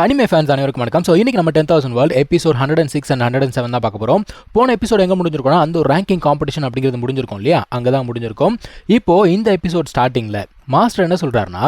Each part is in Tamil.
அனிமே ஃபேன்ஸ் அனைவருக்கும் வணக்கம். ஸோ இன்னைக்கு நம்ம 10,000 வேர்ல்ட் எபிசோட் 106 அண்ட் 107 தான் பார்க்க போகிறோம். போன எபிசோட் எங்கே முடிஞ்சிருக்கோம்னா அந்த ஒரு ரேங்கிங் காம்படிஷன் அப்படிங்கிறது முடிஞ்சிருக்கும் இல்லையா, அங்கே தான் முடிஞ்சிருக்கும். இப்போது இந்த எபிசோட் ஸ்டார்டிங்கில் மாஸ்டர் என்ன சொல்கிறாருன்னா,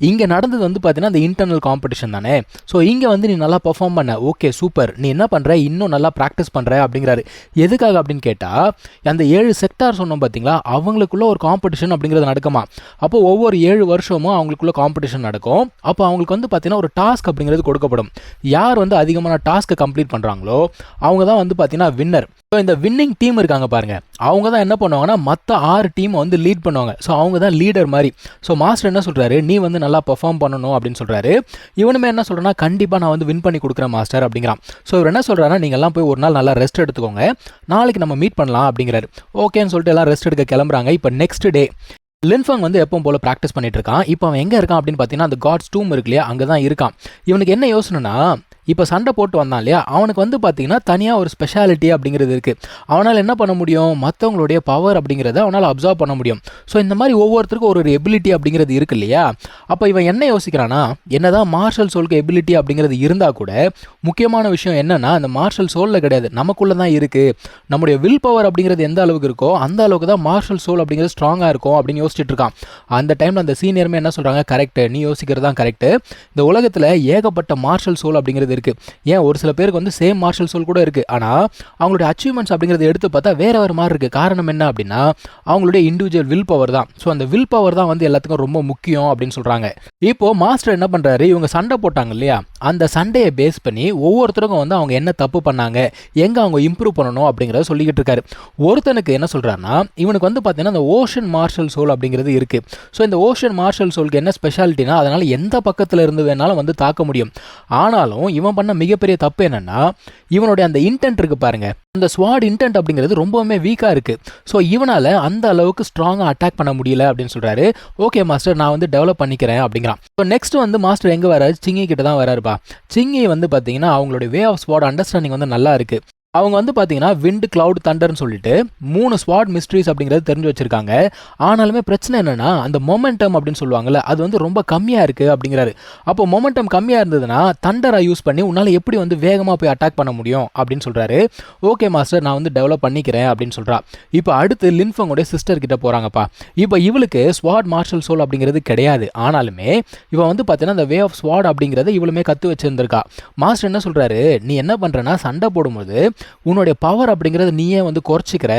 இங்கே நடந்தது வந்து பார்த்தீங்கன்னா அந்த இன்டர்னல் காம்படிஷன் தானே. ஸோ இங்கே வந்து நீ நல்லா பர்ஃபார்ம் பண்ண, ஓகே சூப்பர், நீ என்ன பண்ணுற, இன்னும் நல்லா ப்ராக்டிஸ் பண்ணுற அப்படிங்கிறாரு. எதுக்காக அப்படின்னு கேட்டால், அந்த 7 செக்டார் சொன்னோம் பார்த்தீங்களா, அவங்களுக்குள்ள ஒரு காம்படிஷன் அப்படிங்கிறது நடக்குமா. அப்போது ஒவ்வொரு 7 வருஷமும் அவங்களுக்குள்ள காம்படிஷன் நடக்கும். அப்போ அவங்களுக்கு வந்து பார்த்தீங்கன்னா ஒரு டாஸ்க் அப்படிங்கிறது கொடுக்கப்படும். யார் வந்து அதிகமான டாஸ்க்கை கம்ப்ளீட் பண்ணுறாங்களோ அவங்க தான் வந்து பார்த்தீங்கன்னா வின்னர். ஸோ இந்த வின்னிங் டீம் இருக்காங்க பாருங்க, அவங்க தான் என்ன பண்ணுவாங்கன்னா மற்ற 6 டீமை வந்து லீட் பண்ணுவாங்க. ஸோ அவங்க தான் லீடர் மாதிரி. ஸோ மாஸ்டர் என்ன சொல்கிறாரு, நீ வந்து நல்லா பெர்ஃபார்ம் பண்ணணும் அப்படின்னு சொல்கிறாரு. இவனுமே என்ன சொல்கிறேன்னா, கண்டிப்பாக நான் வந்து வின் பண்ணி கொடுக்குறேன் மாஸ்டர் அப்படிங்கிறான். ஸோ இவர் என்ன சொல்கிறாருன்னா, நீங்கள்லாம் போய் ஒரு நாள் நல்லா ரெஸ்ட் எடுத்துக்கோங்க, நாளைக்கு நம்ம மீட் பண்ணலாம் அப்படிங்கிறாரு. ஓகேன்னு சொல்லிட்டு எல்லாம் ரெஸ்ட் எடுக்க கிளம்புறாங்க. இப்போ நெக்ஸ்ட் டே லின்ஃபங் வந்து எப்பவும் போல் ப்ராக்டிஸ் பண்ணிட்டு இருக்கான். இப்போ அவன் எங்கே இருக்கான் அப்படின்னு பார்த்தீங்கன்னா, அந்த காட்ஸ் டூம் இருக்கு இல்லையா, அங்கே தான் இருக்கான். இவனுக்கு என்ன யோசனைனா, இப்போ சண்டை போட்டு வந்தான் இல்லையா, அவனுக்கு வந்து பார்த்தீங்கன்னா தனியாக ஒரு ஸ்பெஷாலிட்டி அப்படிங்கிறது இருக்குது. அவனால் என்ன பண்ண முடியும், மற்றவங்களுடைய பவர் அப்படிங்கிறத அவனால் அப்சர்வ் பண்ண முடியும். ஸோ இந்த மாதிரி ஒவ்வொருத்தருக்கும் ஒரு எபிலிட்டி அப்படிங்கிறது இருக்குது இல்லையா. அப்போ இவன் என்ன யோசிக்கிறான்னா, என்னதான் மார்ஷல் சோலுக்கு எபிலிட்டி அப்படிங்கிறது இருந்தால் கூட முக்கியமான விஷயம் என்னென்னா, அந்த மார்ஷல் சோலில் கிடையாது, நமக்குள்ளே தான் இருக்குது. நம்முடைய வில் பவர் அப்படிங்கிறது எந்த அளவுக்கு இருக்கோ அந்த அளவுக்கு தான் மார்ஷல் சோல் அப்படிங்கிறது ஸ்ட்ராங்காக இருக்கும் அப்படின்னு யோசிச்சுட்டு இருக்கான். அந்த டைமில் அந்த சீனியருமே என்ன சொல்கிறாங்க, கரெக்டு, நீ யோசிக்கிறது தான் கரெக்டு. இந்த உலகத்தில் ஏகப்பட்ட மார்ஷல் சோல் அப்படிங்கிறது இருக்குது. ஏன் ஒரு சில பேருக்கு வந்து சேம் மார்ஷல் சோல் கூட இருக்குது, ஆனால் அவங்களுடைய அச்சீவ்மெண்ட்ஸ் அப்படிங்கிறத எடுத்து பார்த்தா வேற வேறு மாதிரி இருக்குது. காரணம் என்ன அப்படின்னா, அவங்களுடைய இண்டிவிஜுவல் வில் பவர் தான். ஸோ அந்த வில் பவர் தான் வந்து எல்லாத்துக்கும் ரொம்ப முக்கியம் அப்படின்னு சொல்கிறாங்க. இப்போது மாஸ்டர் என்ன பண்ணுறாரு, இவங்க சண்டை போட்டாங்க இல்லையா, அந்த சண்டையை பேஸ் பண்ணி ஒவ்வொருத்தருக்கும் வந்து அவங்க என்ன தப்பு பண்ணாங்க, எங்கே அவங்க இம்ப்ரூவ் பண்ணணும் அப்படிங்கிறத சொல்லிக்கிட்டு இருக்காரு. ஒருத்தனுக்கு என்ன சொல்கிறாருன்னா, இவனுக்கு வந்து பார்த்தீங்கன்னா அந்த ஓஷன் மார்ஷல் சோல் அப்படிங்கிறது இருக்குது. ஸோ இந்த ஓஷன் மார்ஷல் சோலுக்கு என்ன ஸ்பெஷாலிட்டினா, அதனால் எந்த பக்கத்தில் இருந்து வேணாலும் வந்து தாக்க முடியும். ஆனாலும் இவன் பண்ண மிகப்பெரிய தப்பு என்னன்னா, இவனுடைய அந்த இன்டென்ட் இருக்கு பாருங்க, அந்த ஸ்வாட் இன்டென்ட் அப்படிங்கிறது ரொம்பவுமே வீக்காக இருக்குது. ஸோ இவனால் அந்த அளவுக்கு ஸ்ட்ராங்காக அட்டாக் பண்ண முடியல அப்படின்னு சொல்கிறாரு. ஓகே மாஸ்டர், நான் வந்து டெவலப் பண்ணிக்கிறேன் அப்படிங்கிறான். ஸோ நெக்ஸ்ட் வந்து மாஸ்டர் எங்கே வராரு, சிங்கி கிட்ட தான் வராருப்பா. சிங்கி வந்து பார்த்தீங்கன்னா அவங்களுடைய வே ஆஃப் ஸ்வாட் அண்டர்ஸ்டாண்டிங் வந்து நல்லா இருக்குது. அவங்க வந்து பார்த்தீங்கன்னா விண்ட், கிளவுட், தண்டர்னு சொல்லிட்டு 3 ஸ்வாட் மிஸ்ட்ரிஸ் அப்படிங்கிறது தெரிஞ்சு வச்சிருக்காங்க. ஆனாலுமே பிரச்சனை என்னன்னா, அந்த மொமெண்டம் அப்படின்னு சொல்லுவாங்கல்ல, அது வந்து ரொம்ப கம்மியாக இருக்குது அப்படிங்கிறாரு. அப்போ மொமெண்டம் கம்மியாக இருந்ததுன்னா தண்டரை யூஸ் பண்ணி உன்னால் எப்படி வந்து வேகமாக போய் அட்டாக் பண்ண முடியும் அப்படின்னு சொல்கிறாரு. ஓகே மாஸ்டர், நான் வந்து டெவலப் பண்ணிக்கிறேன் அப்படின்னு சொல்கிறா. இப்போ அடுத்து லின்ஃபங்கோடைய சிஸ்டர் கிட்ட போகிறாங்கப்பா. இப்போ இவளுக்கு ஸ்வாட் மார்ஷல் சோல் அப்படிங்கிறது கிடையாது. ஆனாலுமே இவன் வந்து பார்த்தீங்கன்னா அந்த வே ஆஃப் ஸ்வாட் அப்படிங்கிறத இவளுமே கற்று வச்சிருந்திருக்கா. மாஸ்டர் என்ன சொல்கிறாரு, நீ என்ன பண்ணுறன்னா, சண்டை போடும்போது உன்னுடைய பவர் அப்படிங்கிறது நீயே வந்து குறைச்சிக்கிற,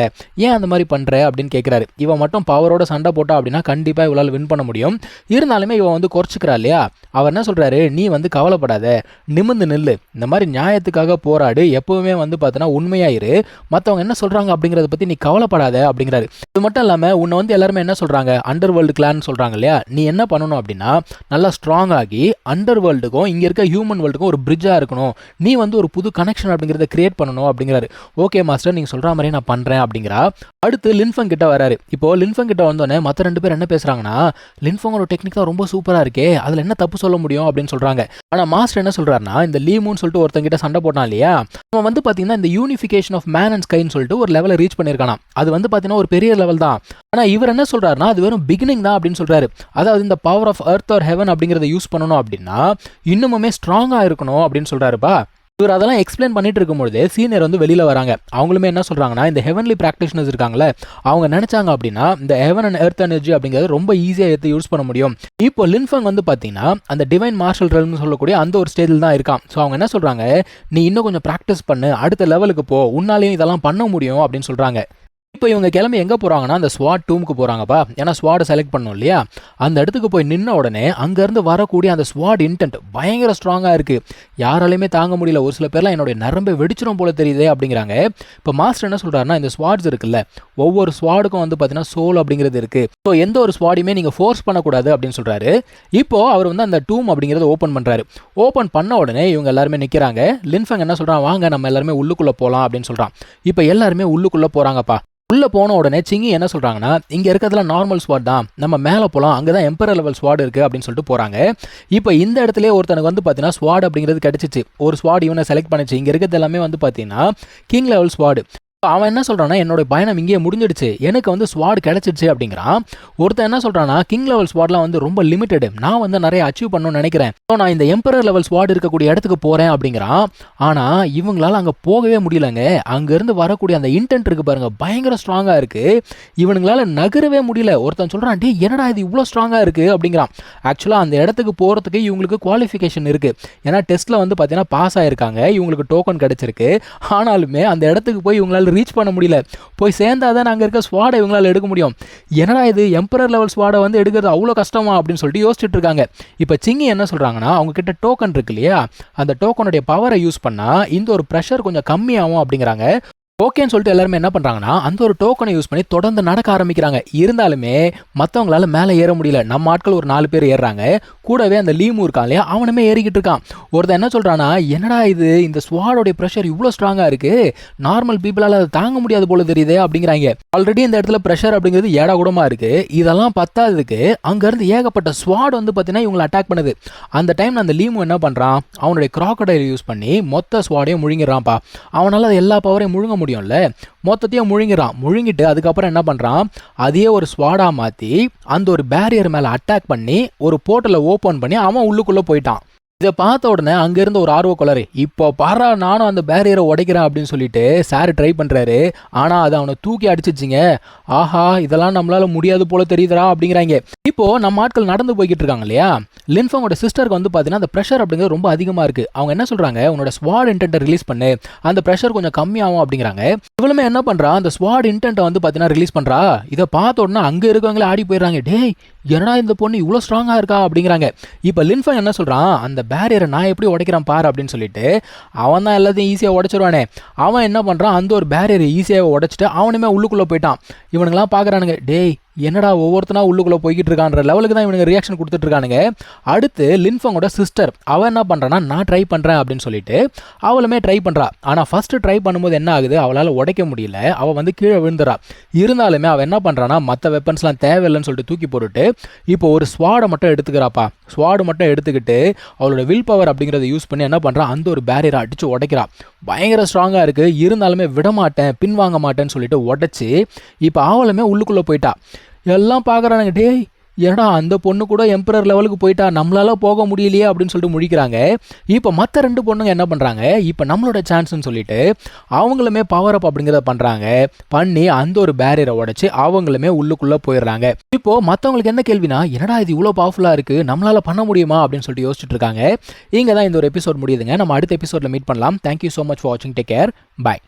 ஏன் அந்த மாதிரி பண்ணுற அப்படின்னு கேட்குறாரு. இவன் மட்டும் பவரோட சண்டை போட்டா அப்படின்னா கண்டிப்பாக இவளால் வின் பண்ண முடியும். இருந்தாலுமே இவன் வந்து குறைச்சிக்கிறா இல்லையா. அவர் என்ன சொல்கிறாரு, நீ வந்து கவலைப்படாத, நிமிர்ந்து நில்லு, இந்த மாதிரி நியாயத்துக்காக போராடு, எப்போவுமே வந்து பார்த்தீங்கன்னா உண்மையாயிரு, மற்றவங்க என்ன சொல்கிறாங்க அப்படிங்கிறத பற்றி நீ கவலைப்படாத அப்படிங்கிறாரு. இது மட்டும் இல்லாமல் உன்னை வந்து எல்லாருமே என்ன சொல்கிறாங்க, அண்டர் வேர்ல்டு கிளான் சொல்கிறாங்க இல்லையா, நீ என்ன பண்ணணும் அப்படின்னா நல்லா ஸ்ட்ராங் ஆகி அண்டர் வேர்ல்டுக்கும் இங்கே இருக்க ஹியூமன் வேர்ல்டுக்கும் ஒரு பிரிட்ஜாக இருக்கணும், நீ வந்து ஒரு புது கனெக்ஷன் அப்படிங்கிறத கிரியேட் பண்ணணும் அப்படிங்கிறாரு. ஓகே மாஸ்டர், நீங்கள் சொல்கிற மாதிரி நான் பண்ணுறேன் அப்படிங்கிறா. அடுத்து லின்ஃபங் கிட்ட வராரு. இப்போது லின்ஃபங் கிட்ட வந்தோடனே மற்ற 2 பேர் என்ன பேசுகிறாங்கன்னா, லின்ஃபங்கோட டெக்னிக் தான் ரொம்ப சூப்பராக இருக்கே, அதில் என்ன தப்பு சொல்ல முடியும் அப்படின்னு சொல்கிறாங்க. ஆனால் மாஸ்டர் என்ன சொல்கிறாருன்னா, இந்த லீமூன்னு சொல்லிட்டு ஒருத்தங்கிட்ட சண்டை போட்டான் இல்லையா, அவன் வந்து பார்த்தீங்கன்னா இந்த யூனிஃபிகேஷன் ஆஃப் மேன் அண்ட் ஸ்கைன்னு சொல்லிட்டு ஒரு லெவலை ரீச் பண்ணியிருக்கானா. அது வந்து பார்த்தீங்கன்னா ஒரு பெரிய லெவல் தான். ஆனால் இவர் என்ன சொல்கிறாருன்னா, அது வெறும் பிகினிங் தான் அப்படின்னு சொல்கிறாரு. அதாவது இந்த power of earth or heaven அப்படிங்கிறத யூஸ் பண்ணணும் அப்படின்னா இன்னுமுமே ஸ்ட்ராங்காக இருக்கணும் அப்படின்னு சொல்கிறாருப்பா. இவர் அதெல்லாம் எக்ஸ்பிளைன் பண்ணிட்டு இருக்கும்போது சீனியர் வந்து வெளியில் வராங்க. அவங்களுமே என்ன சொல்கிறாங்கன்னா, இந்த ஹெவன்லி ப்ராக்டிஷனர்ஸ் இருக்காங்களே, அவங்க நினச்சாங்க அப்படின்னா இந்த ஹெவன் அண்ட் எர்த் எனர்ஜி அப்படிங்கிறது ரொம்ப ஈஸியாக எடுத்து யூஸ் பண்ண முடியும். இப்போ லின்ஃபங் வந்து பார்த்தீங்கன்னா அந்த டிவைன் மார்ஷல் ரெல்ம்னு சொல்லக்கூடிய அந்த ஒரு ஸ்டேஜில் தான் இருக்கான். ஸோ அவங்க என்ன சொல்கிறாங்க, நீ இன்னும் கொஞ்சம் ப்ராக்டிஸ் பண்ணு, அடுத்த லெவலுக்கு போ, உன்னாலையும் இதெல்லாம் பண்ண முடியும் அப்படின்னு சொல்கிறாங்க. இப்போ இவங்க கிளம்பி எங்கே போகிறாங்கன்னா, அந்த ஸ்வாட் டூமுக்கு போகிறாங்கப்பா. ஏன்னா ஸ்வாடை செலக்ட் பண்ணணும் இல்லையா. அந்த இடத்துக்கு போய் நின்ன உடனே அங்கேருந்து வரக்கூடிய அந்த ஸ்வாட் இன்டென்ட் பயங்கர ஸ்ட்ராங்காக இருக்குது, யாராலையுமே தாங்க முடியல. ஒரு சில பேர்லாம் என்னுடைய நரம்பை வெடிச்சிடும் போல தெரியுது அப்படிங்கிறாங்க. இப்போ மாஸ்டர் என்ன சொல்கிறாருன்னா, இந்த ஸ்வாட்ஸ் இருக்குல்ல, ஒவ்வொரு ஸ்வாடுக்கும் வந்து பார்த்தீங்கன்னா சோல் அப்படிங்கிறது இருக்குது. ஸோ எந்த ஒரு ஸ்வாடையுமே நீங்கள் ஃபோர்ஸ் பண்ணக்கூடாது அப்படின்னு சொல்கிறாரு. இப்போது அவர் வந்து அந்த டூம் அப்படிங்கிறத ஓப்பன் பண்ணுறாரு. ஓப்பன் பண்ண உடனே இவங்க எல்லாருமே நிற்கிறாங்க. லின்ஃபங் என்ன சொல்கிறான், வாங்க நம்ம எல்லாருமே உள்ளுக்குள்ளே போகலாம் அப்படின்னு சொல்கிறான். இப்போ எல்லாருமே உள்ளுக்குள்ளே போகிறாங்கப்பா. உள்ளே போன உடனே சிங்கி என்ன சொல்கிறாங்கன்னா, இங்கே இருக்கிறதுல நார்மல் ஸ்வாட் தான், நம்ம மேலே போகலாம், அங்கே தான் எம்பரர் லெவல் ஸ்வாட் இருக்குது அப்படின்னு சொல்லிட்டு போகிறாங்க. இப்போ இந்த இடத்துல ஒருத்தனுக்கு வந்து பார்த்தீங்கன்னா ஸ்வாட் அப்படிங்கிறது கிடச்சிச்சு. ஒரு ஸ்வாட் இவனை செலக்ட் பண்ணிச்சு. இங்கே இருக்கிறது எல்லாமே வந்து பார்த்தீங்கன்னா கிங் லெவல் ஸ்வாடு. அவன் என்ன சொல்றான்னா, என்னோட பயணம் இங்கேயே முடிஞ்சிடுச்சு, எனக்கு வந்து ஸ்வாட் கிடைச்சிடுச்சு அப்படிங்கிறான். ஒருத்தன் என்ன சொல்றான்னா, கிங் லெவல் ஸ்வாட்லாம் வந்து ரொம்ப லிமிட்டெட், நான் வந்து நிறைய அச்சீவ் பண்ணணும்னு நினைக்கிறேன், நான் இந்த எம்பரர் லெவல் ஸ்வாட் இருக்கக்கூடிய இடத்துக்கு போறேன் அப்படிங்கிறான். ஆனா இவங்களால அங்க போகவே முடியலங்க. அங்க இருந்து வரக்கூடிய அந்த இன்டென்ட் இருக்கு பாருங்க, பயங்கர ஸ்ட்ராங்கா இருக்கு. இவனுங்களால நகரவே முடியல. ஒருத்தன் சொல்றான், டே என்னடா இது இவ்வளோ ஸ்ட்ராங்கா இருக்கு அப்படிங்கிறான். ஆக்சுவலா அந்த இடத்துக்கு போறதுக்கு இவங்களுக்கு குவாலிஃபிகேஷன் இருக்கு. ஏன்னா டெஸ்ட்ல வந்து பார்த்தீங்கன்னா பாஸ் ஆயிருக்காங்க, இவங்களுக்கு டோக்கன் கிடைச்சிருக்கு. ஆனாலுமே அந்த இடத்துக்கு போய் இவங்களால ரீச் பண்ண முடியல. போய் சேர்ந்தாதான் அங்கே இருக்க ஸ்வாடை இவங்களால எடுக்க முடியும். என்னடா இது எம்பரர் லெவல் ஸ்வாடை வந்து எடுக்கிறது அவ்வளோ கஷ்டமா அப்படின்னு சொல்லிட்டு யோசிச்சுட்டு இருக்காங்க. இப்போ சிங்கி என்ன சொல்றாங்கன்னா, அவங்க கிட்ட டோக்கன் இருக்கு இல்லையா, அந்த டோக்கனுடைய பவரை யூஸ் பண்ணா இந்த ஒரு ப்ரெஷர் கொஞ்சம் கம்மியாகும் அப்படிங்கிறாங்க. ஓகேன்னு சொல்லிட்டு எல்லாருமே என்ன பண்ணுறாங்கன்னா, அந்த ஒரு டோக்கனை யூஸ் பண்ணி தொடர்ந்து நடக்க ஆரம்பிக்கிறாங்க. இருந்தாலுமே மற்றவங்களால மேலே ஏற முடியல. நம்ம ஆட்கள் ஒரு 4 பேர் ஏறுறாங்க, கூடவே அந்த லீமு இருக்கான் இல்லையா, அவனுமே ஏறிக்கிட்டு இருக்கான். ஒருத்தன் என்ன சொல்கிறான்னா, என்னடா இது இந்த ஸ்வாடோடைய ப்ரெஷர் இவ்வளோ ஸ்ட்ராங்காக இருக்குது, நார்மல் பீப்புளால் அதை தாங்க முடியாது போல தெரியுது அப்படிங்கிறாங்க. ஆல்ரெடி இந்த இடத்துல ப்ரெஷர் அப்படிங்கிறது ஏடா கூடமாக இருக்குது. இதெல்லாம் பத்தாததுக்கு அங்கேருந்து ஏகப்பட்ட ஸ்வாட் வந்து பார்த்தீங்கன்னா இவங்களை அட்டாக் பண்ணுது. அந்த டைமில் அந்த லீமு என்ன பண்ணுறான், அவனுடைய கிராக்கடைல் யூஸ் பண்ணி மொத்த ஸ்வாடையும் முழுங்கிடுறான்ப்பா. அவனால் அது எல்லா பவரையும் முழுங்க முடியும்ல, மொத்தத்தையும் முழுங்கிட்டு அதுக்கப்புறம் என்ன பண்றான், அதையே ஒரு ஸ்வாடா மாத்தி அந்த ஒரு பேரியர் மேல அட்டாக் பண்ணி ஒரு போர்ட்டலை ஓபன் பண்ணி அவன் உள்ளுக்குள்ள போயிட்டான். இதை பார்த்த உடனே அங்கேருந்து ஒரு ஆர்வ கொளரு, இப்போ பாரா நானும் அந்த பேரியரை உடைக்கிறேன் அப்படின்னு சொல்லிட்டு சார் ட்ரை பண்ணுறாரு. ஆனால் அதை அவனை தூக்கி அடிச்சிச்சிங்க. ஆஹா, இதெல்லாம் நம்மளால முடியாது போல தெரியுதுரா அப்படிங்கிறாங்க. இப்போ நம்ம ஆட்கள் நடந்து போய்கிட்டு இருக்காங்க இல்லையா, லின்ஃபங்கோட சிஸ்டருக்கு வந்து பார்த்தீங்கன்னா அந்த ப்ரெஷர் அப்படிங்கிறது ரொம்ப அதிகமாக இருக்குது. அவங்க என்ன சொல்கிறாங்க, உன்னோட ஸ்வாட் இன்டென்ட்டை ரிலீஸ் பண்ணு, அந்த ப்ரெஷர் கொஞ்சம் கம்மியாகும் அப்படிங்கிறாங்க. இவளுமே என்ன பண்ணுறா, அந்த ஸ்வாட் இன்டென்ட்டை வந்து பார்த்தீங்கன்னா ரிலீஸ் பண்ணுறா. இதை பார்த்த உடனே அங்கே இருக்கவங்களே ஆடி போயிடுறாங்க. டேய் என்னடா இந்த பொண்ணு இவ்வளோ ஸ்ட்ராங்காக இருக்கா அப்படிங்கிறாங்க. இப்போ லின்ஃபங் என்ன சொல்கிறான், அந்த பேரியரை நான் எப்படி உடைக்கிறேன் பாரு அப்படின்னு சொல்லிட்டு அவன் தான் எல்லாத்தையும் ஈஸியாக உடைச்சிருவானே. அவன் என்ன பண்ணுறான், அந்த ஒரு பேரியரை ஈஸியாக உடைச்சிட்டு அவனுமே உள்ளுக்குள்ளே போயிட்டான். இவனுங்களாம் பார்க்குறானுங்க, டேய் என்னடா ஒவ்வொருத்தனா உள்ளுக்குள்ளே போய்கிட்டு இருக்கான்ற லெவலுக்கு தான் இவனுங்க ரியாக்ஷன் கொடுத்துட்டு இருக்கானுங்க. அடுத்து லின்ஃபங்கோட சிஸ்டர் அவன் என்ன பண்ணுறான்னா, நான் ட்ரை பண்ணுறேன் அப்படின்னு சொல்லிட்டு அவளுமே ட்ரை பண்ணுறா. ஆனால் ஃபஸ்ட்டு ட்ரை பண்ணும்போது என்ன ஆகுது, அவளால் உடைக்க முடியல, அவள் வந்து கீழே விழுந்துறா. இருந்தாலுமே அவள் என்ன பண்ணுறான்னா, மற்ற வெப்பன்ஸ்லாம் தேவையில்லைன்னு சொல்லிட்டு தூக்கி போட்டுட்டு இப்போ ஒரு ஸ்வாடை மட்டும் எடுத்துக்கிறாப்பா. ஸ்வாடு மட்டும் எடுத்துக்கிட்டு அவளோட வில் பவர் அப்படிங்கிறத யூஸ் பண்ணி என்ன பண்ணுறான், அந்த ஒரு பேரியரை அடித்து உடைக்கிறா. பயங்கர ஸ்ட்ராங்காக இருக்குது, இருந்தாலுமே விடமாட்டேன் பின்வாங்க மாட்டேன்னு சொல்லிட்டு உடச்சி இப்போ அவளுமே உள்ளுக்குள்ளே போயிட்டா. எல்லாம் பார்க்குறானுங்க, டேய் ஏடா அந்த பொண்ணு கூட எம்பரர் லெவலுக்கு போயிட்டா, நம்மளால போக முடியலையே அப்படின்னு சொல்லிட்டு முடிக்கிறாங்க. இப்போ மற்ற 2 பொண்ணுங்க என்ன பண்ணுறாங்க, இப்போ நம்மளோட சான்ஸ்ன்னு சொல்லிட்டு அவங்களுமே பவர் அப் அப்படிங்கிறத பண்ணுறாங்க. பண்ணி அந்த ஒரு பேரியரை உடைச்சு அவங்களுமே உள்ளுக்குள்ளே போயிடுறாங்க. இப்போ மற்றவங்களுக்கு என்ன கேள்வினா, என்னடா இது இவ்வளோ பவர்ஃபுல்லாக இருக்குது, நம்மளால பண்ண முடியுமா அப்படின்னு சொல்லிட்டு யோசிச்சுட்டு இருக்காங்க. இங்கே தான் இந்த ஒரு எபிசோட் முடியுதுங்க. நம்ம அடுத்த எபிசோடில் மீட் பண்ணலாம். தேங்க்யூ ஸோ மச் ஃபார் வாட்சிங். Take care. பாய்.